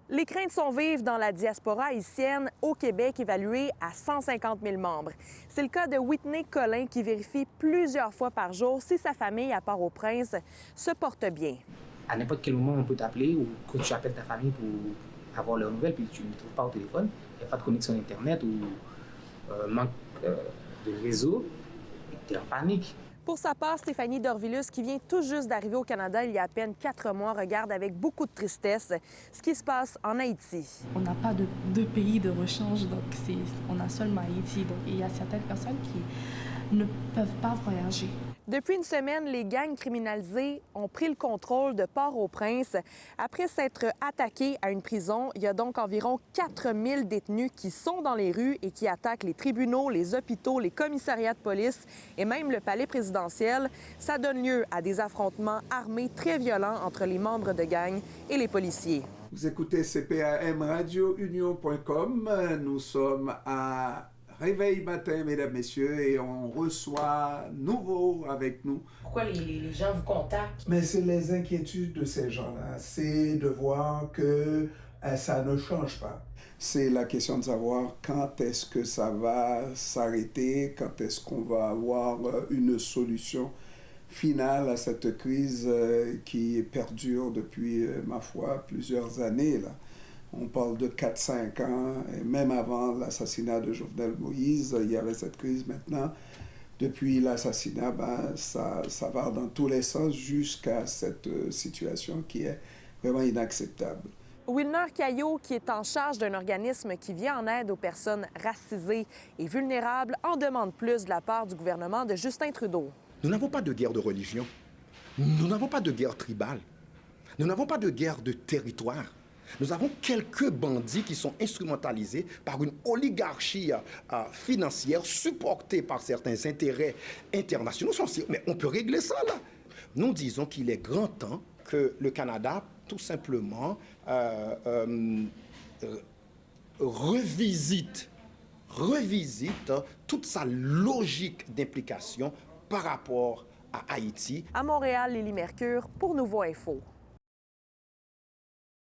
Les craintes sont vives dans la diaspora haïtienne au Québec, évaluée à 150 000 membres. C'est le cas de Whitney Collin qui vérifie plusieurs fois par jour si sa famille à Port-au-Prince se porte bien. À n'importe quel moment, on peut t'appeler ou que tu appelles ta famille pour avoir leurs nouvelles, puis tu ne les trouves pas au téléphone. Il n'y a pas de connexion Internet ou manque de réseau. Tu es en panique. Pour sa part, Stéphanie Dorvilus, qui vient tout juste d'arriver au Canada il y a à peine 4 mois, regarde avec beaucoup de tristesse ce qui se passe en Haïti. On n'a pas de pays de rechange, donc on a seulement Haïti. Donc il y a certaines personnes qui ne peuvent pas voyager. Depuis une semaine, les gangs criminalisés ont pris le contrôle de Port-au-Prince. Après s'être attaqués à une prison, il y a donc environ 4000 détenus qui sont dans les rues et qui attaquent les tribunaux, les hôpitaux, les commissariats de police et même le palais présidentiel. Ça donne lieu à des affrontements armés très violents entre les membres de gangs et les policiers. Vous écoutez CPAM Radio Union.com. Nous sommes à Réveil matin, mesdames, messieurs, et on reçoit nouveau avec nous. Pourquoi les gens vous contactent? Mais c'est les inquiétudes de ces gens-là. C'est de voir que ça ne change pas. C'est la question de savoir quand est-ce que ça va s'arrêter, quand est-ce qu'on va avoir une solution finale à cette crise qui perdure depuis, ma foi, plusieurs années, là. On parle de 4-5 ans, et même avant l'assassinat de Jovenel Moïse, il y avait cette crise maintenant. Depuis l'assassinat, ça va dans tous les sens jusqu'à cette situation qui est vraiment inacceptable. Wilner Caillot, qui est en charge d'un organisme qui vient en aide aux personnes racisées et vulnérables, en demande plus de la part du gouvernement de Justin Trudeau. Nous n'avons pas de guerre de religion. Nous n'avons pas de guerre tribale. Nous n'avons pas de guerre de territoire. Nous avons quelques bandits qui sont instrumentalisés par une oligarchie financière supportée par certains intérêts internationaux. Mais on peut régler ça, là. Nous disons qu'il est grand temps que le Canada, tout simplement, revisite toute sa logique d'implication par rapport à Haïti. À Montréal, Lily Mercure pour Nouveau Info.